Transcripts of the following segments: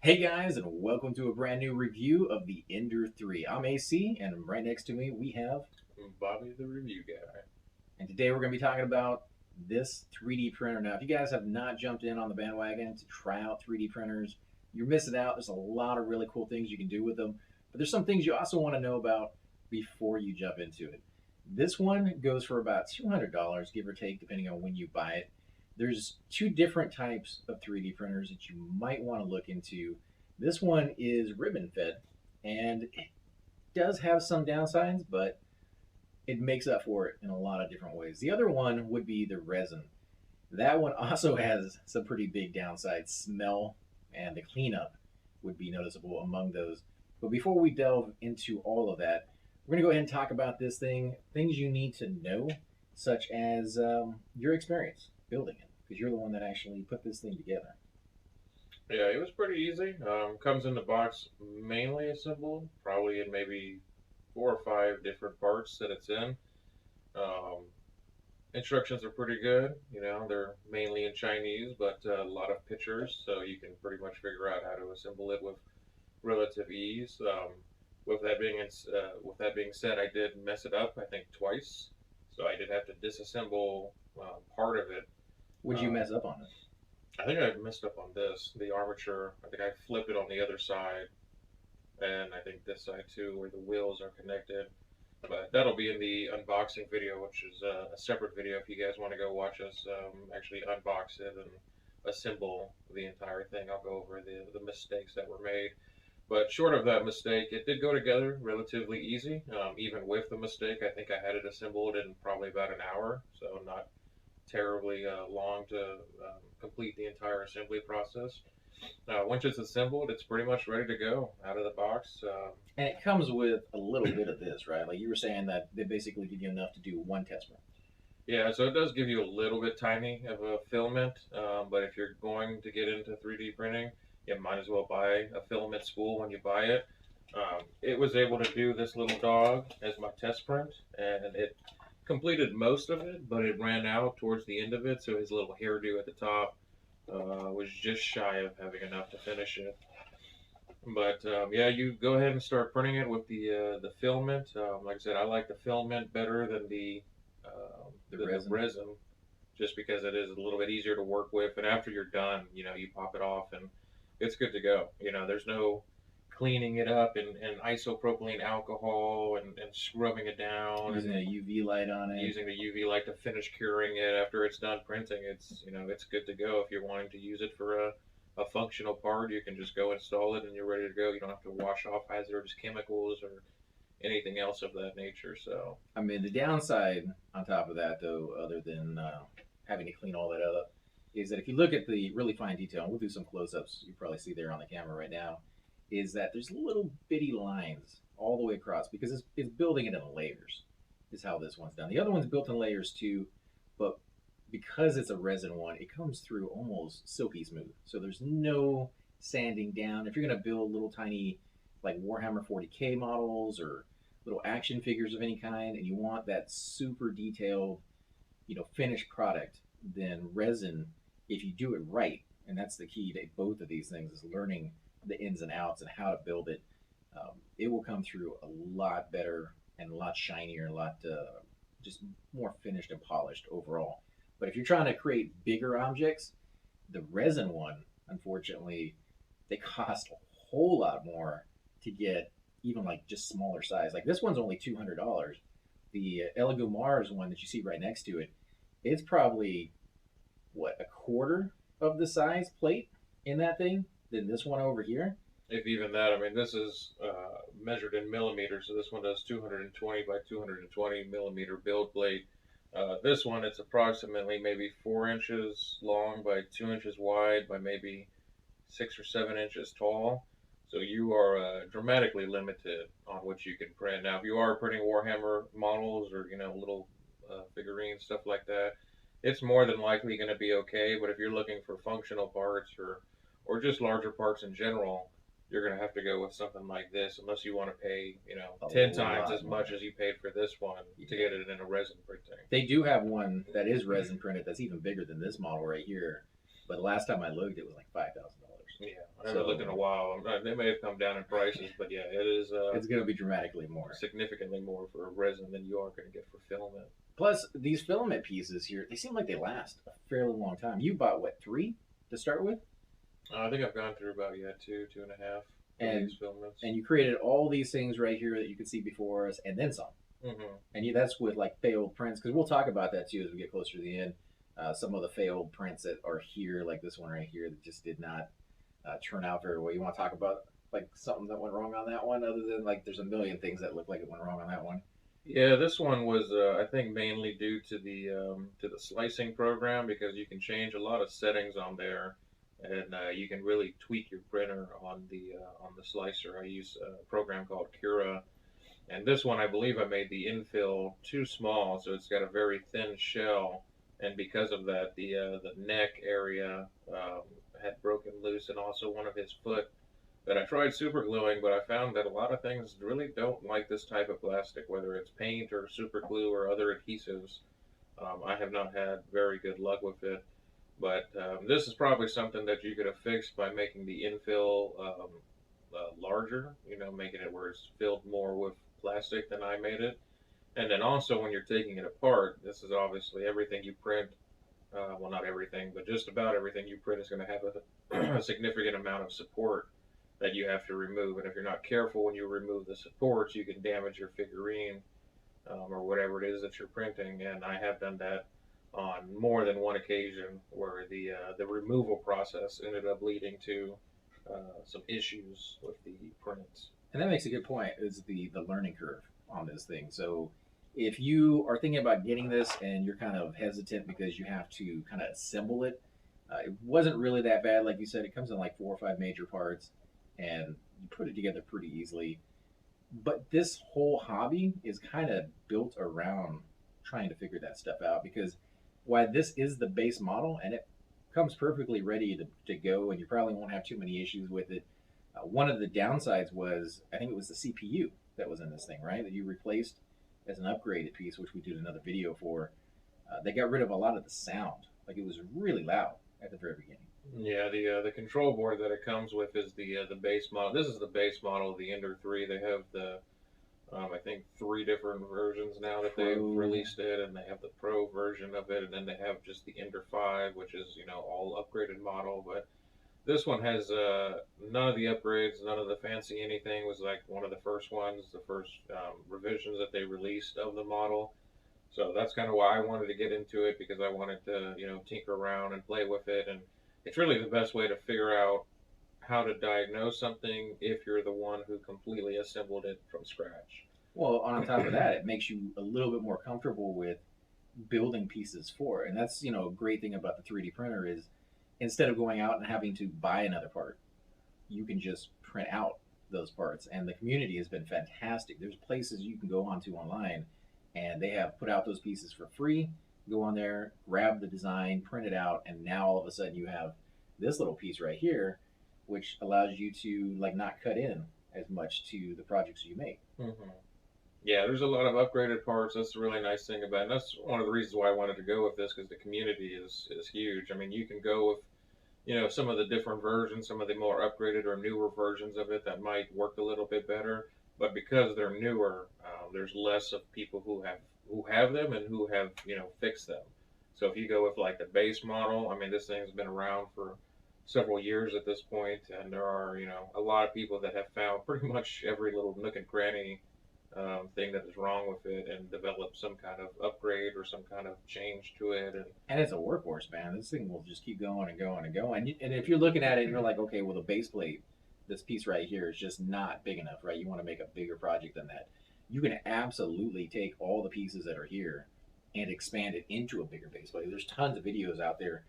Hey guys, and welcome to a brand new review of the Ender 3. I'm AC, and right next to me we have, Bobby the review guy. and today we're going to be talking about this 3D printer. Now, if you guys have not jumped in on the bandwagon to try out 3D printers, you're missing out. There's a lot of really cool things you can do with them, but there's some things you also want to know about before you jump into it. This one goes for about $200, give or take, depending on when you buy it. There's two different types of 3D printers that you might want to look into. This one is ribbon fed, and it does have some downsides, but it makes up for it in a lot of different ways. The other one would be the resin. That one also has some pretty big downsides. Smell and the cleanup would be noticeable among those. But before we delve into all of that, we're going to go ahead and talk about this thing, things you need to know, such as your experience building it, because you're the one that actually put this thing together. Yeah, it was pretty easy. Comes in the box mainly assembled, probably in maybe 4 or 5 different parts that it's in. Um, Instructions are pretty good. They're mainly in Chinese, but a lot of pictures, so you can pretty much figure out how to assemble it with relative ease. With that being said, I did mess it up. I think twice, so I did have to disassemble part of it. Would you Uh, mess up on it? I think I messed up on this. The armature, I think I flipped it on the other side, and I think this side too, where the wheels are connected. But that'll be in the unboxing video, which is a separate video if you guys want to go watch us actually unbox it and assemble the entire thing. I'll go over the mistakes that were made. But short of that mistake, it did go together relatively easy. Even with the mistake, I think I had it assembled in probably about an hour, so not terribly long to complete the entire assembly process. Once it's assembled, it's pretty much ready to go out of the box. And it comes with a little bit of this, right? Like you were saying that they basically give you enough to do one test run. Yeah, so it does give you a little bit tiny of a filament, but if you're going to get into 3D printing, you might as well buy a filament spool when you buy it. It was able to do this little dog as my test print, and it completed most of it, but it ran out towards the end of it, so his little hairdo at the top was just shy of having enough to finish it. But yeah, you go ahead and start printing it with the filament. Like I said, I like the filament better than The the resin. resin, just because it is a little bit easier to work with. And after you're done, you pop it off and it's good to go. There's no cleaning it up in isopropylene alcohol and scrubbing it down Using a and UV light on it. using the UV light to finish curing it after it's done printing. It's good to go. If you're wanting to use it for a functional part, you can just go install it and you're ready to go. You don't have to wash off hazardous chemicals or anything else of that nature. So I mean, the downside on top of that, though, other than having to clean all that up, is that if you look at the really fine detail, and we'll do some close ups, you probably see there on the camera right now, is that there's little bitty lines all the way across because it's building it in layers, is how this one's done. The other one's built in layers too, but because it's a resin one, it comes through almost silky smooth. So there's no sanding down. If you're going to build little tiny, like Warhammer 40K models or little action figures of any kind, and you want that super detailed, finished product, then resin, if you do it right, and that's the key to both of these things, is learning the ins and outs and how to build it. It will come through a lot better and a lot shinier, a lot just more finished and polished overall. But if you're trying to create bigger objects, the resin one, unfortunately, they cost a whole lot more to get, even like just smaller size. Like this one's only $200. The Elegoo Mars one that you see right next to it, it's probably what, a quarter of the size plate in that thing than this one over here. if even that, I mean, this is measured in millimeters, so this one does 220 by 220 millimeter build plate. This one, it's approximately maybe 4 inches long by 2 inches wide by maybe 6 or 7 inches tall. So you are dramatically limited on what you can print. Now, if you are printing Warhammer models or little figurines, stuff like that, it's more than likely going to be okay. But if you're looking for functional parts or just larger parts in general, you're going to have to go with something like this, unless you want to pay, A 10 times lot as more. much as you paid for this one to get it in a resin printing. They do have one that is resin printed that's even bigger than this model right here. But last time I looked, it was like $5,000. Yeah, I haven't looked in a while. They may have come down in prices, but yeah, it is It's going to be dramatically more. significantly more for resin than you are going to get for filament. Plus, these filament pieces here, they seem like they last a fairly long time. You bought what, 3 to start with? I think I've gone through about two and a half of And these filaments. and you created all these things right here that you can see before us, and then some. Mm-hmm. And that's with like failed prints, because we'll talk about that too as we get closer to the end. Some of the failed prints that are here, like this one right here, that just did not turn out very well. You want to talk about like something that went wrong on that one, other than like there's a million things that look like it went wrong on that one. Yeah, this one was I think mainly due to the slicing program because you can change a lot of settings on there, and you can really tweak your printer on the slicer. I use a program called Cura, and this one I believe I made the infill too small, so it's got a very thin shell, and because of that, the neck area had broken loose, and also one of his foot that I tried super gluing, but I found that a lot of things really don't like this type of plastic, whether it's paint or super glue or other adhesives. I have not had very good luck with it, but this is probably something that you could have fixed by making the infill larger, making it where it's filled more with plastic than I made it. And then also when you're taking it apart, this is obviously everything you print. Well, not everything, but just about everything you print is going to have a significant amount of support that you have to remove. And if you're not careful when you remove the supports, you can damage your figurine or whatever it is that you're printing. And I have done that on more than one occasion where the removal process ended up leading to some issues with the prints. And that makes a good point. Is the learning curve on this thing. So if you are thinking about getting this and you're kind of hesitant because you have to kind of assemble it, it wasn't really that bad. Like you said, it comes in like 4 or 5 major parts, and you put it together pretty easily. But this whole hobby is kind of built around trying to figure that stuff out, because while this is the base model and it comes perfectly ready to go, and you probably won't have too many issues with it. One of the downsides was, I think it was the CPU that was in this thing, right? That you replaced as an upgraded piece, which we did another video for. They got rid of a lot of the sound. Like, it was really loud at the very beginning. Yeah, the control board that it comes with is the base model. This is the base model of the Ender 3. They have the I think 3 different versions now that they've released it, and they have the Pro version of it, and then they have just the Ender 5, which is all upgraded model. But this one has none of the upgrades, none of the fancy anything. It was like one of the first ones, the first revisions that they released of the model. So that's kind of why I wanted to get into it, because I wanted to tinker around and play with it, and it's really the best way to figure out how to diagnose something if you're the one who completely assembled it from scratch. Well, on top of that, it makes you a little bit more comfortable with building pieces for it. And that's, a great thing about the 3D printer is, instead of going out and having to buy another part, you can just print out those parts. And the community has been fantastic. There's places you can go onto online, and they have put out those pieces for free. Go on there, grab the design, print it out, and now all of a sudden you have this little piece right here, which allows you to like not cut in as much to the projects you make. Mm-hmm. Yeah, there's a lot of upgraded parts. That's the really nice thing about it. And that's one of the reasons why I wanted to go with this, because the community is huge. I mean, you can go with some of the different versions, some of the more upgraded or newer versions of it that might work a little bit better. But because they're newer, there's less of people who have them and who have fixed them. So if you go with like the base model, I mean, this thing's been around for several years at this point, and there are a lot of people that have found pretty much every little nook and cranny thing that is wrong with it and developed some kind of upgrade or some kind of change to it. And it's a workhorse, man. This thing will just keep going and going and going. And if you're looking at it and you're like, okay, well, the base plate, this piece right here is just not big enough, right? You want to make a bigger project than that. You can absolutely take all the pieces that are here and expand it into a bigger base plate. There's tons of videos out there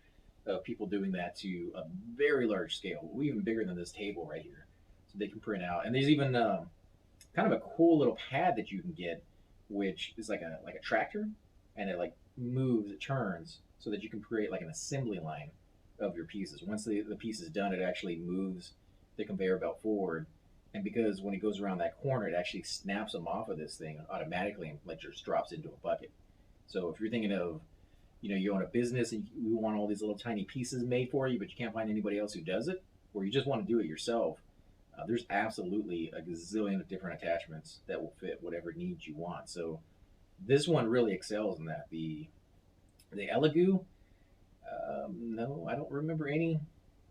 of people doing that to a very large scale, even bigger than this table right here. So they can print out. And there's even kind of a cool little pad that you can get, which is like a tractor, and it like moves, it turns, so that you can create like an assembly line of your pieces. Once the piece is done, it actually moves the conveyor belt forward. And because when it goes around that corner, it actually snaps them off of this thing automatically and like just drops into a bucket. So if you're thinking of, you own a business and you want all these little tiny pieces made for you, but you can't find anybody else who does it, or you just want to do it yourself, there's absolutely a gazillion of different attachments that will fit whatever needs you want. So this one really excels in that. The Elegoo, no, I don't remember any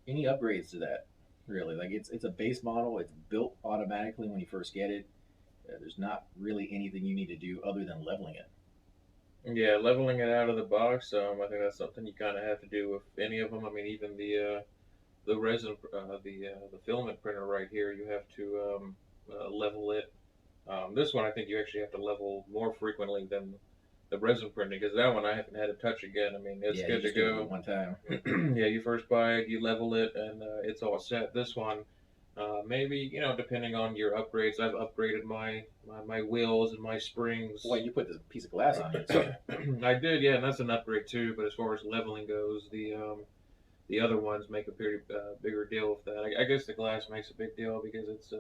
upgrades to that really. Like it's a base model. It's built automatically when you first get it. There's not really anything you need to do other than leveling it. Yeah, leveling it out of the box. I think that's something you kind of have to do with any of them. I mean, even the resin, the filament printer right here, you have to level it. This one, I think you actually have to level more frequently than the resin printing, because that one I haven't had to touch again. I mean, it's Yeah, good to go. one time. Yeah, you first buy it, you level it, and it's all set. This one, maybe depending on your upgrades, I've upgraded my wheels and my springs. Well, you put this piece of glass on it too. I did, yeah, and that's an upgrade too. But as far as leveling goes, the other ones make a pretty bigger deal with that. I guess the glass makes a big deal because it's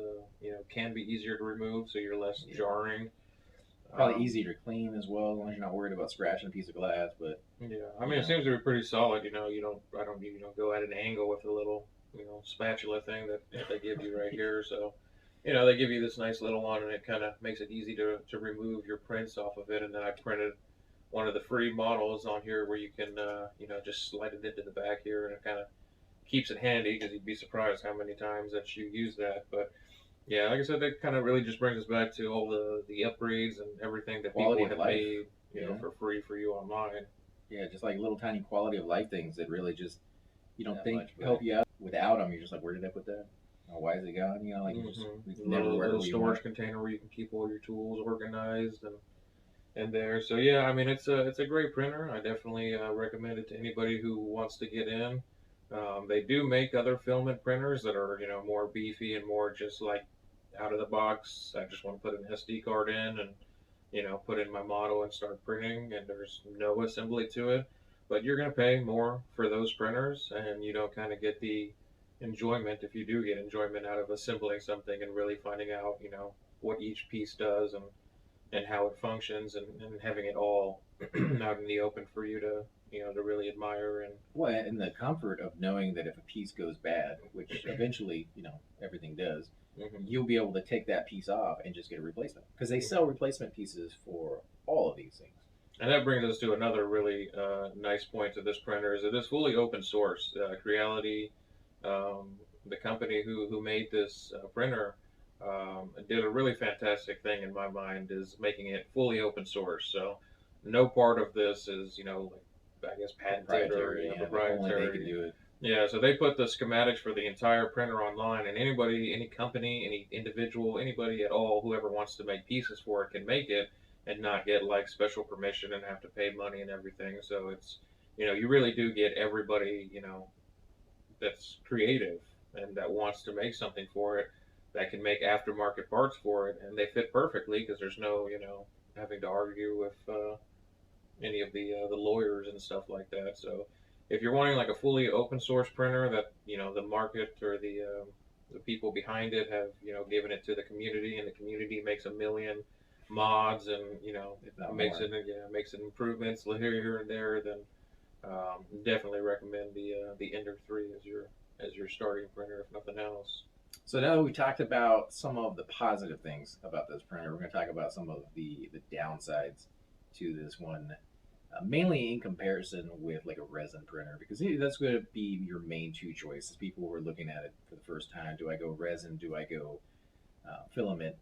can be easier to remove, so you're less jarring. Probably easier to clean as well, as long as you're not worried about scratching a piece of glass. But yeah, I mean, it seems to be pretty solid. I don't go at an angle with the little spatula thing that they give you right here. So they give you this nice little one, and it kind of makes it easy to remove your prints off of it. And then I printed one of the free models on here where you can just slide it into the back here, and it kind of keeps it handy, because you'd be surprised how many times that you use that. But yeah, like I said, that kind of really just brings us back to all the upgrades and everything that quality people have made for free for you online. Yeah, just like little tiny quality of life things that really just you don't That think much, help you out. Without them, you're just like, where did I put that? Oh, why is it gone? Like you just never little storage container where you can keep all your tools organized and there. So yeah, I mean it's a great printer. I definitely recommend it to anybody who wants to get in. They do make other filament printers that are more beefy and more just like out of the box. I just want to put an SD card in and put in my model and start printing, and there's no assembly to it. But you're going to pay more for those printers, and you don't kind of get the enjoyment, if you do get enjoyment, out of assembling something and really finding out what each piece does and how it functions, and having it all out in the open for you to to really admire. And well, and the comfort of knowing that if a piece goes bad, which eventually everything does, you'll be able to take that piece off and just get a replacement, because they sell replacement pieces for all of these things. And that brings us to another really nice point to this printer, is it is fully open source. Creality, the company who made this printer, did a really fantastic thing in my mind, is making it fully open source. So no part of this is like, I guess, patented or proprietary. They can do it. Yeah, so they put the schematics for the entire printer online, and anybody, any company, any individual, anybody at all, whoever wants to make pieces for it can make it and not get like special permission and have to pay money and everything. So it's, you really do get everybody, that's creative and that wants to make something for it, that can make aftermarket parts for it, and they fit perfectly, because there's no, having to argue with any of the lawyers and stuff like that. So if you're wanting like a fully open source printer that the market or the people behind it have given it to the community, and the community makes a million mods and makes it improvements here and there, then definitely recommend the Ender 3 as your starting printer, if nothing else. So now that we talked about some of the positive things about this printer, we're going to talk about some of the downsides to this one. Mainly in comparison with like a resin printer, because that's going to be your main two choices. People who are looking at it for the first time: do I go resin? Do I go filament?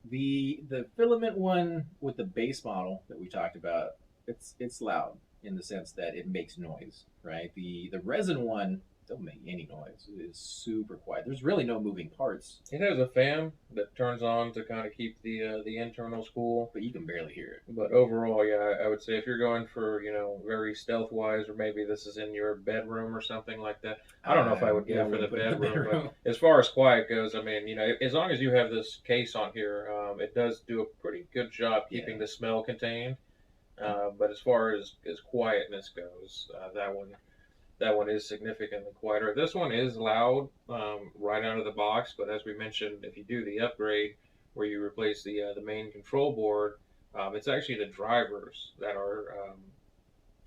The filament one with the base model that we talked about, it's loud in the sense that it makes noise, right? The resin one doesn't make any noise. It is super quiet. There's really no moving parts. It has a fan that turns on to kind of keep the internals cool, but you can barely hear it. But overall, yeah, I would say if you're going for very stealth wise, or maybe this is in your bedroom or something like that. I don't know if I would go for the bedroom, but as far as quiet goes, I mean, as long as you have this case on here, it does do a pretty good job keeping the smell contained. But as far as quietness goes, that one is significantly quieter. This one is loud right out of the box, but as we mentioned, if you do the upgrade where you replace the main control board, it's actually the drivers that are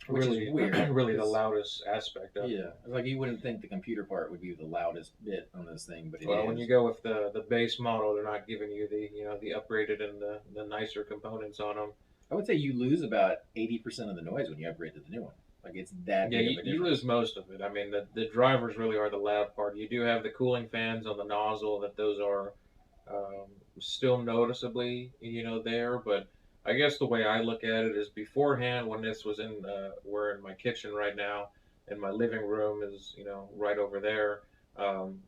which really, is weird. really the loudest aspect of it. Yeah, it's like you wouldn't think the computer part would be the loudest bit on this thing, but it Well, is. when you go with the base model, they're not giving you the the upgraded and the nicer components on them. I would say you lose about 80% of the noise when you upgrade to the new one. Like it's that Yeah, big of a you difference. lose most of it. I mean, the drivers really are the loud part. You do have the cooling fans on the nozzle that those are um, still noticeably, there. But I guess the way I look at it is beforehand when this was we're in my kitchen right now, and my living room is, right over there.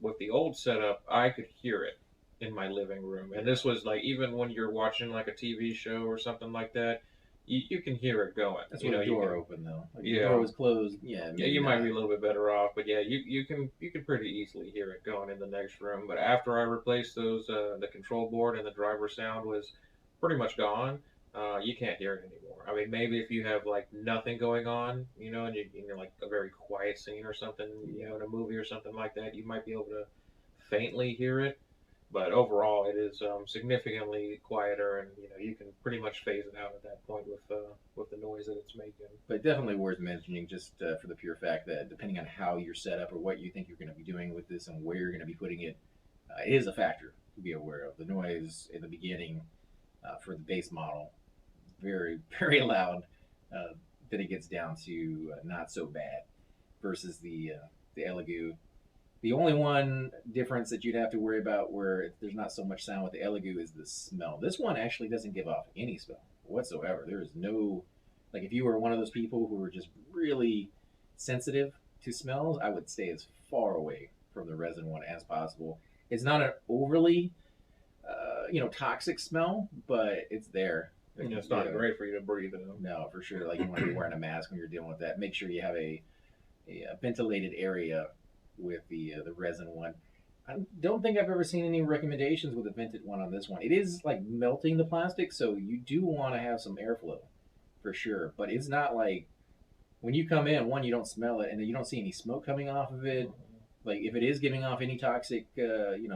With the old setup, I could hear it in my living room, and this was like even when you're watching like a TV show or something like that, you can hear it going. That's You with know, the you door can. open though. Like if the door Yeah, was closed, yeah, yeah, maybe you might not. be a little bit better off, but yeah, you can pretty easily hear it going in the next room. But after I replaced those, the control board and the driver sound was pretty much gone. You can't hear it anymore. I mean, maybe if you have like nothing going on, and you're like a very quiet scene or something, in a movie or something like that, you might be able to faintly hear it. But overall, it is significantly quieter, and you can pretty much phase it out at that point with the noise that it's making. But definitely worth mentioning just for the pure fact that depending on how you're set up or what you think you're going to be doing with this and where you're going to be putting it, it is a factor to be aware of. The noise in the beginning for the base model, very, very loud. Then it gets down to not so bad versus the Elegoo. The only one difference that you'd have to worry about where there's not so much sound with the Elegoo is the smell. This one actually doesn't give off any smell whatsoever. There is no, like, if you were one of those people who were just really sensitive to smells, I would stay as far away from the resin one as possible. It's not an overly, toxic smell, but it's there. It's not great for you to breathe in. No, for sure. Like you want to be wearing a mask when you're dealing with that. Make sure you have a ventilated area with the resin one. I don't think I've ever seen any recommendations with a vented one on this one. It is like melting the plastic, so you do want to have some airflow for sure. But it's not like when you come in, one, you don't smell it, and you don't see any smoke coming off of it. Like if it is giving off any toxic,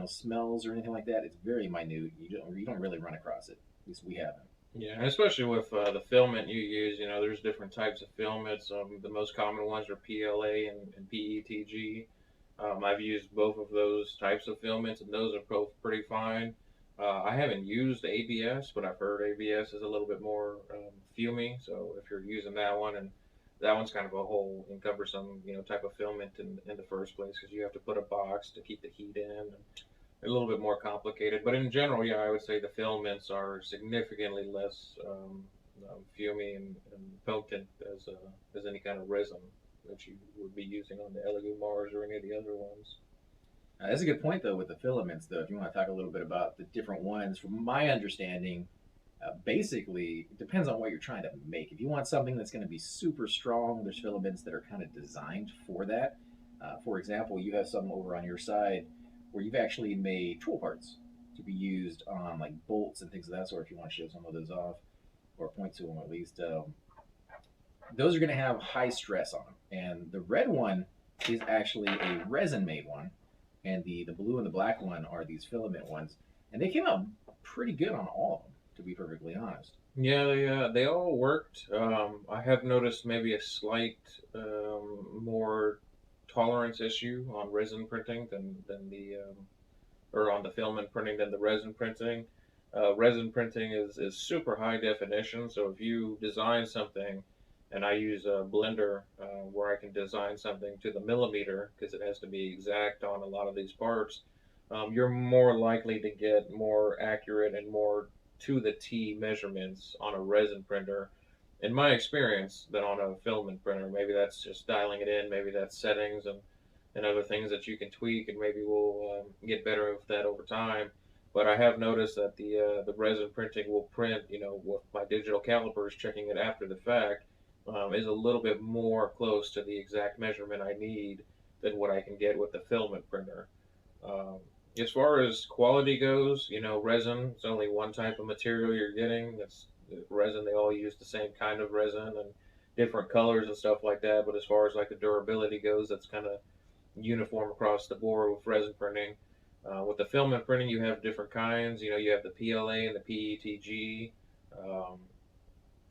smells or anything like that, it's very minute. You don't really run across it. At least we haven't. Yeah, and especially with the filament you use, there's different types of filaments. The most common ones are PLA and PETG. I've used both of those types of filaments, and those are both pretty fine. I haven't used ABS, but I've heard ABS is a little bit more fumey. So if you're using that one, and that one's kind of a whole encumbersome, type of filament in the first place because you have to put a box to keep the heat in, and a little bit more complicated. But in general, yeah, I would say the filaments are significantly less fumey and potent as any kind of resin that you would be using on the Elegoo Mars or any of the other ones. That's a good point, though, with the filaments, though. If you want to talk a little bit about the different ones, from my understanding, basically, it depends on what you're trying to make. If you want something that's going to be super strong, there's filaments that are kind of designed for that. For example, you have some over on your side where you've actually made tool parts to be used on like bolts and things of that sort. If you want to show some of those off or point to them at least, those are going to have high stress on them. And the red one is actually a resin made one, and the blue and the black one are these filament ones, and they came out pretty good on all of them, to be perfectly honest. Yeah, they all worked. I have noticed maybe a slight more tolerance issue on resin printing than the or on the filament printing than the resin printing. Resin printing is super high definition, so if you design something, and I use a blender where I can design something to the millimeter because it has to be exact on a lot of these parts, you're more likely to get more accurate and more to the T measurements on a resin printer, in my experience, than on a filament printer. Maybe that's just dialing it in, maybe that's settings and other things that you can tweak, and maybe we'll get better with that over time. But I have noticed that the resin printing will print, with my digital calipers, checking it after the fact, is a little bit more close to the exact measurement I need than what I can get with the filament printer. Um, as far as quality goes, resin, it's only one type of material you're getting. That's resin. They all use the same kind of resin and different colors and stuff like that. But as far as like the durability goes, that's kind of uniform across the board with resin printing. With the filament printing, you have different kinds. You have the PLA and the PETG. Um,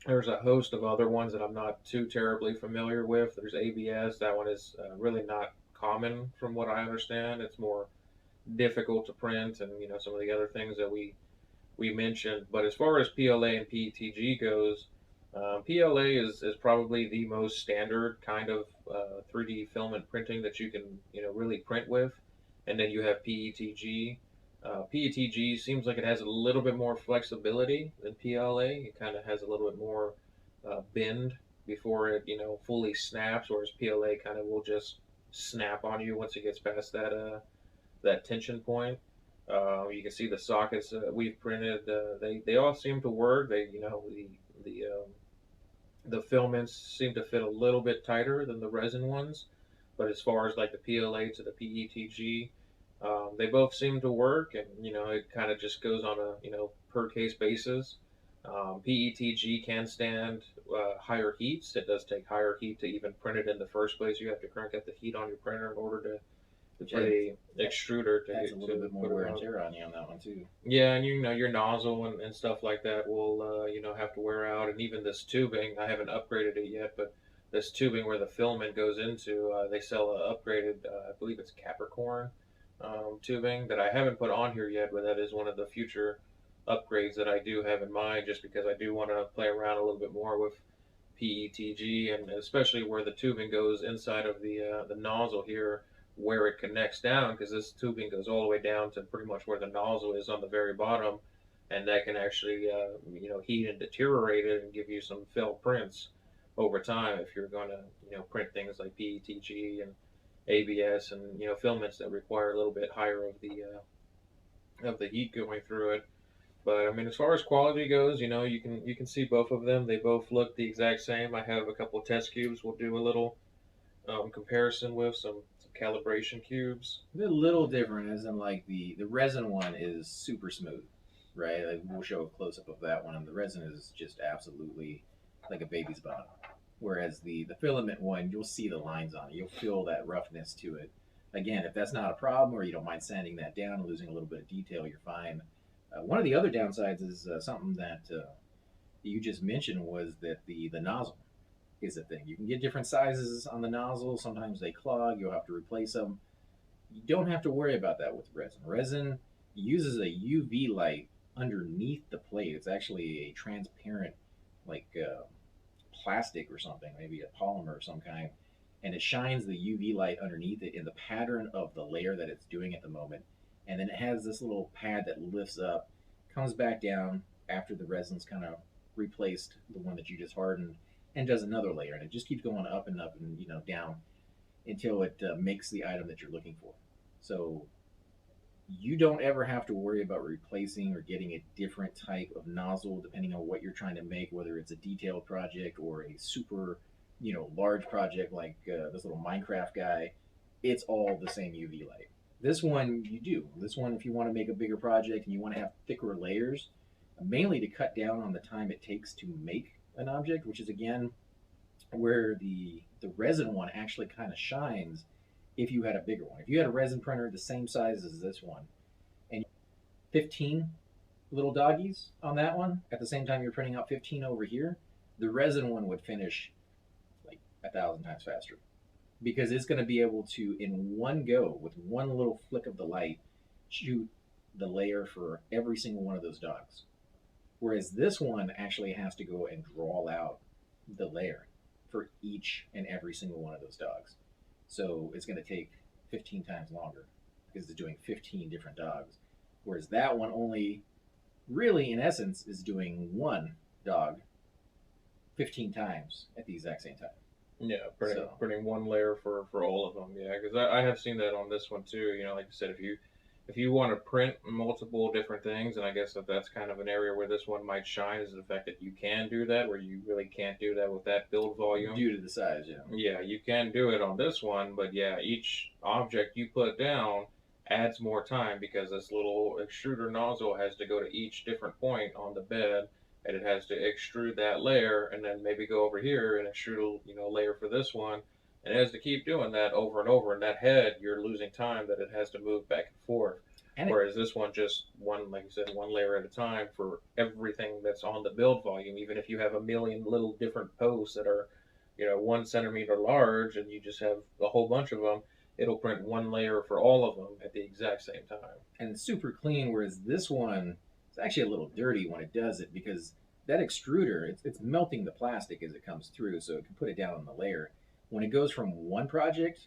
There's a host of other ones that I'm not too terribly familiar with. There's ABS. That one is really not common from what I understand. It's more difficult to print, and some of the other things that we mentioned. But as far as PLA and PETG goes, PLA is probably the most standard kind of 3D filament printing that you can really print with, and then you have PETG. PETG seems like it has a little bit more flexibility than PLA. It kind of has a little bit more bend before it fully snaps, whereas PLA kind of will just snap on you once it gets past that tension point. You can see the sockets we've printed. They all seem to work. The filaments seem to fit a little bit tighter than the resin ones, but as far as like the PLA to the PETG, they both seem to work, and it kind of just goes on a per case basis. PETG can stand higher heats. It does take higher heat to even print it in the first place. You have to crank up the heat on your printer in order to Which for the extruder adds a little bit more put it wear and on. tear on you on that one too. Yeah, and your nozzle and stuff like that will have to wear out, and even this tubing. I haven't upgraded it yet, but this tubing where the filament goes into, they sell a upgraded. I believe it's Capricorn tubing that I haven't put on here yet, but that is one of the future upgrades that I do have in mind, just because I do want to play around a little bit more with PETG, and especially where the tubing goes inside of the nozzle here, where it connects down, because this tubing goes all the way down to pretty much where the nozzle is on the very bottom, and that can actually heat and deteriorate it and give you some failed prints over time if you're going to print things like PETG and ABS and filaments that require a little bit higher of the heat going through it. But I mean, as far as quality goes, you can see both of them. They both look the exact same. I have a couple of test cubes. We'll do a little comparison with some calibration cubes. They're a little different, as in like the resin one is super smooth, right? Like we'll show a close up of that one, and the resin is just absolutely like a baby's bottom. Whereas the filament one, you'll see the lines on it. You'll feel that roughness to it. Again, if that's not a problem, or you don't mind sanding that down and losing a little bit of detail, you're fine. One of the other downsides is something that you just mentioned was that the nozzle is a thing. You can get different sizes on the nozzle. Sometimes they clog. You'll have to replace them. You don't have to worry about that with resin. Resin uses a UV light underneath the plate. It's actually a transparent, like plastic or something, maybe a polymer of some kind, and it shines the UV light underneath it in the pattern of the layer that it's doing at the moment. And then it has this little pad that lifts up, comes back down after the resin's kind of replaced the one that you just hardened, and does another layer, and it just keeps going up and up and down until it makes the item that you're looking for. So you don't ever have to worry about replacing or getting a different type of nozzle depending on what you're trying to make, whether it's a detailed project or a super large project like this little Minecraft guy. It's all the same UV light. This one you do. This one, if you want to make a bigger project and you want to have thicker layers, mainly to cut down on the time it takes to make an object, which is again where the resin one actually kind of shines. If you had a bigger one, if you had a resin printer the same size as this one, and 15 little doggies on that one at the same time you're printing out 15 over here, the resin one would finish like 1,000 times faster, because it's going to be able to, in one go, with one little flick of the light, shoot the layer for every single one of those dogs. Whereas this one actually has to go and draw out the layer for each and every single one of those dogs. So it's going to take 15 times longer because it's doing 15 different dogs. Whereas that one only, really, in essence, is doing one dog 15 times at the exact same time. Yeah, printing one layer for all of them. Yeah, because I have seen that on this one too. Like you said, if you want to print multiple different things, and I guess that's kind of an area where this one might shine, is the fact that you can do that, where you really can't do that with that build volume due to the size. Yeah. Yeah, you can do it on this one, but yeah, each object you put down adds more time, because this little extruder nozzle has to go to each different point on the bed, and it has to extrude that layer, and then maybe go over here and extrude a layer for this one, and it has to keep doing that over and over. And that head, you're losing time that it has to move back and forth. And whereas this one just one, like you said, one layer at a time for everything that's on the build volume. Even if you have a million little different posts that are, 1 centimeter large, and you just have a whole bunch of them, it'll print one layer for all of them at the exact same time. and it's super clean. Whereas this one, it's actually a little dirty when it does it because that extruder, it's melting the plastic as it comes through, so it can put it down on the layer. When it goes from one project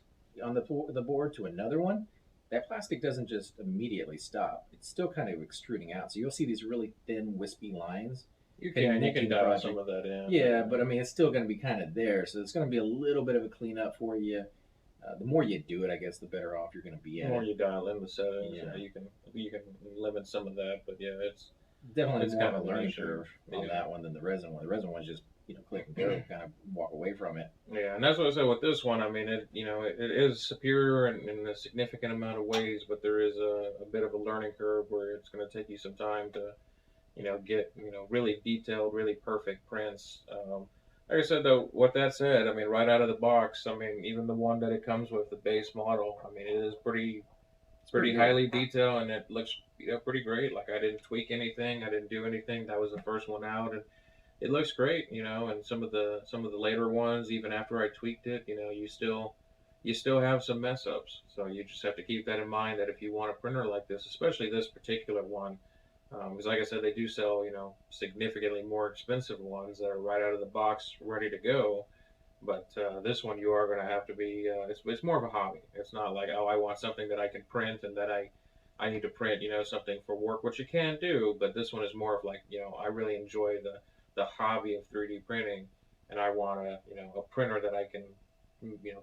on the board to another one, that plastic doesn't just immediately stop. It's still kind of extruding out. So you'll see these really thin, wispy lines. You can dial some of that in. Yeah, but I mean, it's still going to be kind of there. So it's going to be a little bit of a cleanup for you. The more you do it, I guess, the better off you're going to be at. The more you dial in the settings, Yeah. you can limit some of that. But yeah, it's Definitely it's more kind of a of learning niche, curve on yeah. that one than the resin one. The resin one's just click and go, kind of walk away from it. Yeah, and that's what I said with this one. I mean, it is superior in a significant amount of ways, but there is a bit of a learning curve where it's going to take you some time to, get really detailed, really perfect prints. Like I said, though, with that said, I mean, right out of the box, I mean, even the one that it comes with, the base model, I mean, it is pretty highly detailed, and it looks pretty great. Like, I didn't tweak anything, I didn't do anything. That was the first one out, and it looks great, and some of the later ones, even after I tweaked it, you still have some mess ups. So you just have to keep that in mind, that if you want a printer like this, especially this particular one, because like I said, they do sell significantly more expensive ones that are right out of the box ready to go. But this one, you are going to have to be. It's more of a hobby. It's not like, oh, I want something that I can print and that I need to print something for work, which you can do. But this one is more of like, I really enjoy the hobby of 3D printing, and I want a printer that I can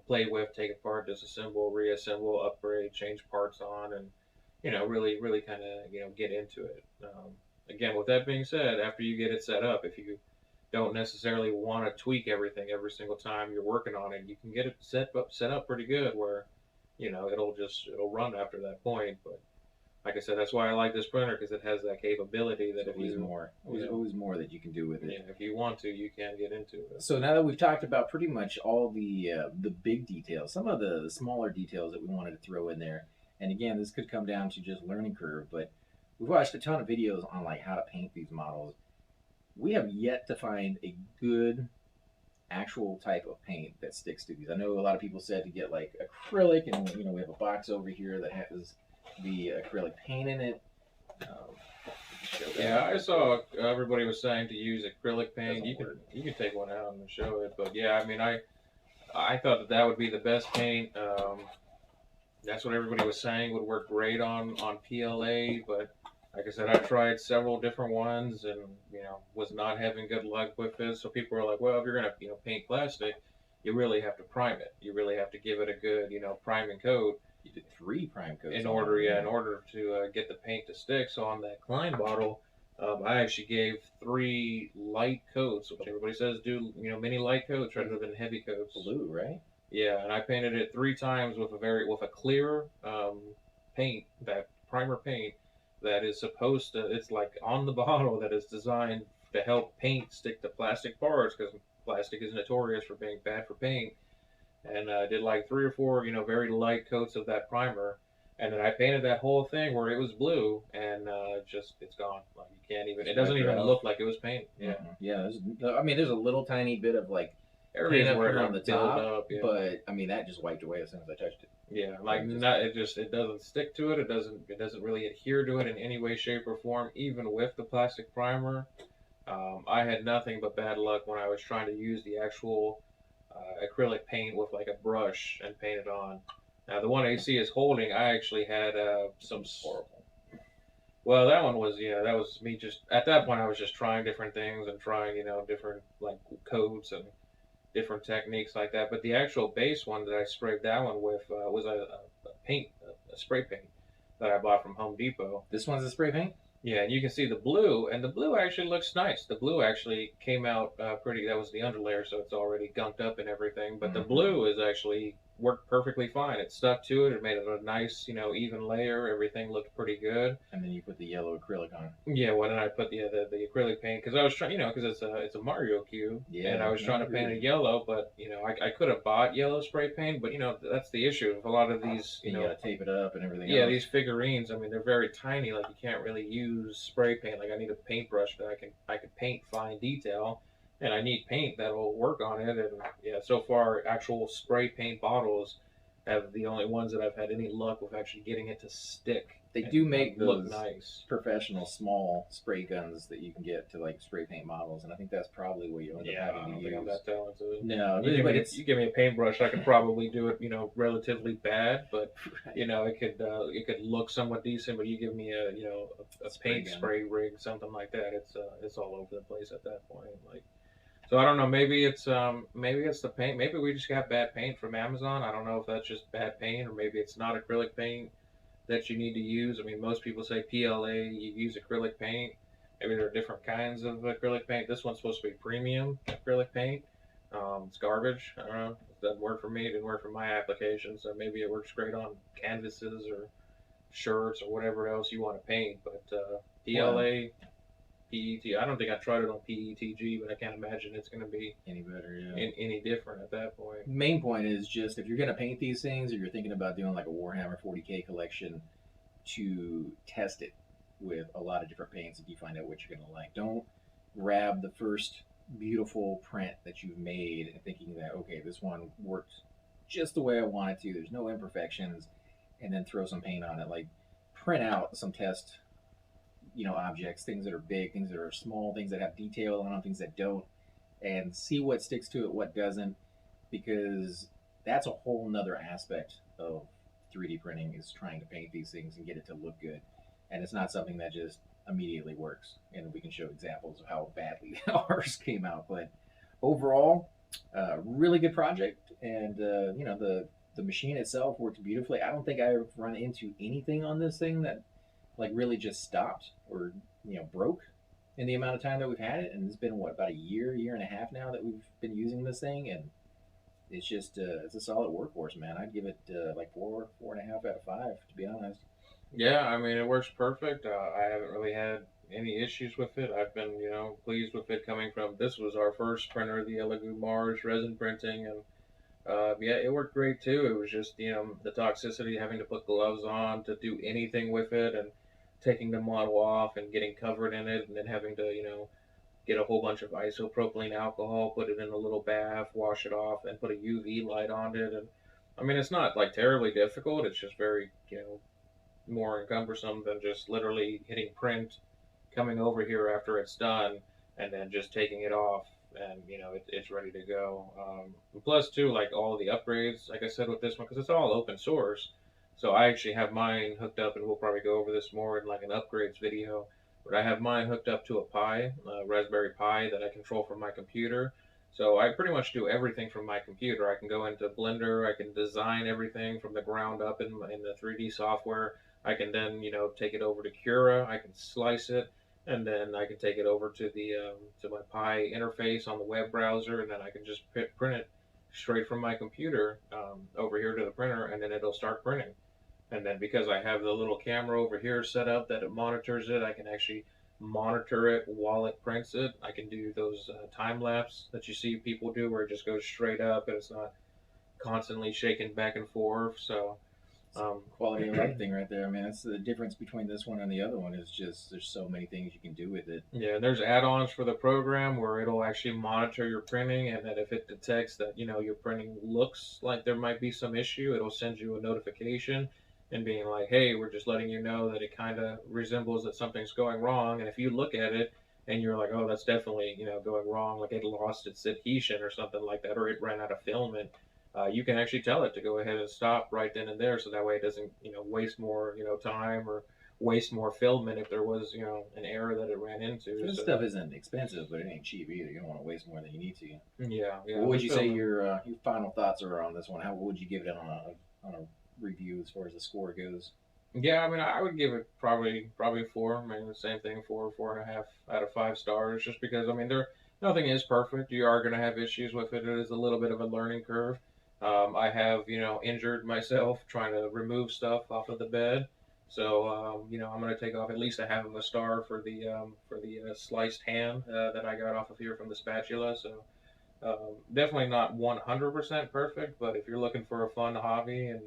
play with, take apart, disassemble, reassemble, upgrade, change parts on, and really kind of get into it. Again, with that being said, after you get it set up, if you don't necessarily want to tweak everything every single time you're working on it, you can get it set up pretty good where it'll run after that point. But like I said, that's why I like this printer, because it has that capability that if Always more. Always more that you can do with it. Yeah, if you want to, you can get into it. So now that we've talked about pretty much all the big details, some of the smaller details that we wanted to throw in there, and again, this could come down to just learning curve, but we've watched a ton of videos on like how to paint these models. We have yet to find a good actual type of paint that sticks to these. I know a lot of people said to get like acrylic, and we have a box over here that has the acrylic paint in it. Yeah, I saw everybody was saying to use acrylic paint. You can take one out and show it, but yeah, I mean, I thought that would be the best paint. That's what everybody was saying would work great on PLA, but like I said, I tried several different ones and was not having good luck with it. So people were like, well, if you're gonna paint plastic, you really have to prime it. You really have to give it a good priming coat. You did 3 prime coats in order to get the paint to stick. So on that Klein bottle, I actually gave 3 light coats, which everybody says do mini light coats rather than heavy coats. Blue, right? Yeah, and I painted it 3 times with a clear paint, that primer paint that is supposed to. It's like on the bottle that is designed to help paint stick to plastic parts, because plastic is notorious for being bad for paint. And I did like 3 or 4, very light coats of that primer, and then I painted that whole thing where it was blue, and it's gone. Like, you can't even. It doesn't even look like it was paint. Yeah. Mm-hmm. Yeah. There's a little tiny bit of like areas paint where it on the top, up, yeah. But I mean that just wiped away as soon as I touched it. Yeah, like it doesn't stick to it. It doesn't really adhere to it in any way, shape, or form, even with the plastic primer. I had nothing but bad luck when I was trying to use the actual acrylic paint with like a brush and paint it on. Now the one AC is holding, I actually had some horrible. Well, that was me just at that point. I was just trying different things and trying different like coats and different techniques like that. But the actual base one that I sprayed that one with was a spray paint that I bought from Home Depot. This one's a spray paint? Yeah, and you can see the blue, and the blue actually looks nice. The blue actually came out pretty. That was the underlayer, so it's already gunked up and everything. But the blue is actually worked perfectly fine. It stuck to it. It made it a nice, even layer. Everything looked pretty good. And then you put the yellow acrylic on. Yeah, why didn't I put the acrylic paint? Because I was trying, because it's a Mario cube, and I Yeah, was no, trying I to paint agree. it yellow, but I could have bought yellow spray paint, but that's the issue with a lot of these, And you got to tape it up and everything yeah, else. these figurines. I mean, they're very tiny. Like you can't really use spray paint. Like I need a paintbrush that I can paint fine detail, and I need paint that'll work on it. And yeah, so far actual spray paint bottles have the only ones that I've had any luck with actually getting it to stick They and do make look those nice. professional small spray guns that you can get to like spray paint models, and I think that's probably what you end up Yeah, I having don't to think I'm use. that talented. No, But it's you give me a paintbrush, I could probably do it, relatively bad, but right. it could look somewhat decent. But you give me a Spray paint gun. spray rig, something like that. It's all over the place at that point. Like, so I don't know. Maybe it's the paint. Maybe we just got bad paint from Amazon. I don't know if that's just bad paint or maybe it's not acrylic paint that you need to use. I mean, most people say PLA, you use acrylic paint. Maybe there are different kinds of acrylic paint. This one's supposed to be premium acrylic paint. It's garbage. I don't know. It doesn't work for me. It didn't work for my application. So maybe it works great on canvases or shirts or whatever else you want to paint. But Well, PLA, PET. I don't think I tried it on PETG, but I can't imagine it's going to be any better, yeah. any different at that point. Main point is just if you're gonna paint these things, or you're thinking about doing like a Warhammer 40K collection, to test it with a lot of different paints and you find out what you're gonna like. Don't grab the first beautiful print that you've made and thinking that okay, this one worked just the way I want it to. There's no imperfections, and then throw some paint on it. Like print out some test, objects, things that are big, things that are small, things that have detail on them, things that don't, and see what sticks to it, what doesn't, because that's a whole nother aspect of 3D printing is trying to paint these things and get it to look good. And it's not something that just immediately works. And we can show examples of how badly ours came out. But overall, really good project. And, the machine itself worked beautifully. I don't think I've run into anything on this thing that like really just stopped or broke in the amount of time that we've had it. And it's been what, about a year and a half now that we've been using this thing, and it's just it's a solid workhorse, man. I'd give it like 4.5 out of 5, to be honest. Yeah, I mean, it works perfect. I haven't really had any issues with it. I've been, pleased with it coming from. This was our first printer, the Elegoo Mars resin printing, and yeah, it worked great too. It was just, the toxicity, having to put gloves on to do anything with it, and taking the model off and getting covered in it, and then having to, get a whole bunch of isopropylene alcohol, put it in a little bath, wash it off, and put a UV light on it. And I mean, it's not like terribly difficult. It's just very, more cumbersome than just literally hitting print, coming over here after it's done, and then just taking it off, and it's ready to go. Plus, too, like all the upgrades, like I said with this one, because it's all open source. So I actually have mine hooked up, and we'll probably go over this more in like an upgrades video. But I have mine hooked up to a Pi, Raspberry Pi that I control from my computer. So I pretty much do everything from my computer. I can go into Blender. I can design everything from the ground up in the 3D software. I can then, take it over to Cura. I can slice it, and then I can take it over to the to my Pi interface on the web browser, and then I can just print it straight from my computer over here to the printer, and then it'll start printing. And then because I have the little camera over here set up that it monitors it, I can actually monitor it while it prints it. I can do those time lapse that you see people do, where it just goes straight up and it's not constantly shaking back and forth. So Quality of life thing right there. I mean, that's the difference between this one and the other one. Is just there's so many things you can do with it. yeah, there's add-ons for the program where it'll actually monitor your printing, and that if it detects that your printing looks like there might be some issue, it'll send you a notification and being like, "Hey, we're just letting you know that it kind of resembles that something's going wrong." And if you look at it and you're like, "Oh, that's definitely going wrong," like it lost its adhesion or something like that, or it ran out of filament, you can actually tell it to go ahead and stop right then and there, so that way it doesn't waste more time or waste more filament if there was an error that it ran into. This So stuff isn't expensive, but it ain't cheap either. You don't want to waste more than you need to. yeah, What would the you say filament. your final thoughts are on this one? How would you give it on a review as far as the score goes? Yeah, I mean, I would give it probably a 4. I mean, the same thing, 4.5 out of 5 stars, just because I mean, there nothing is perfect. You are going to have issues with it. It is a little bit of a learning curve. I have, injured myself trying to remove stuff off of the bed. So, I'm going to take off at least a half of a star for the sliced hand that I got off of here from the spatula. So, definitely not 100% perfect, but if you're looking for a fun hobby and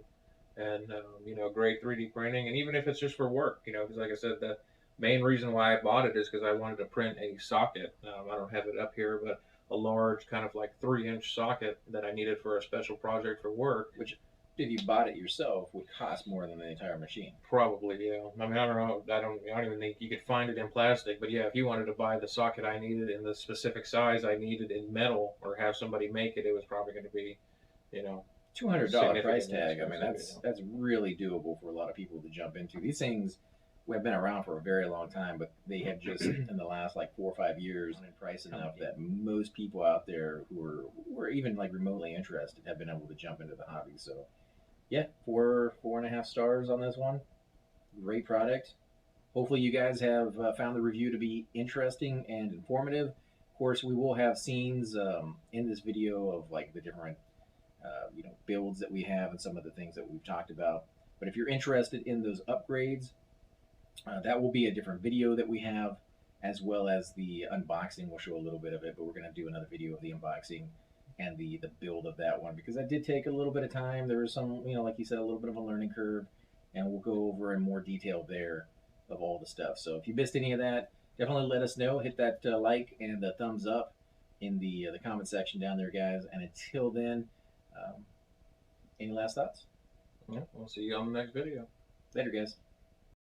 great 3D printing, and even if it's just for work, because like I said, the main reason why I bought it is because I wanted to print a socket. I don't have it up here, but a large kind of like 3-inch socket that I needed for a special project for work. Which, if you bought it yourself, would cost more than the entire machine. Probably, yeah. I mean, I don't know. I don't even think you could find it in plastic. But yeah, if you wanted to buy the socket I needed in the specific size I needed in metal, or have somebody make it, it was probably going to be, you know, $200 price significantly tag. I mean, expensive. that's really doable for a lot of people to jump into. These things have been around for a very long time, but they have just in the last like 4 or 5 years in price enough that most people out there who are even like remotely interested have been able to jump into the hobby. So yeah, 4.5 stars on this one. Great product. Hopefully, you guys have found the review to be interesting and informative. Of course, we will have scenes in this video of like the different builds that we have and some of the things that we've talked about. But if you're interested in those upgrades, that will be a different video that we have, as well as the unboxing. We'll show a little bit of it, but we're going to do another video of the unboxing and the build of that one, because that did take a little bit of time. There was some, like you said, a little bit of a learning curve, and we'll go over in more detail there of all the stuff. So if you missed any of that, definitely let us know. Hit that like and the thumbs up in the comment section down there, guys. And until then, um, any last thoughts? Yeah, we'll see you on the next video. Later, guys.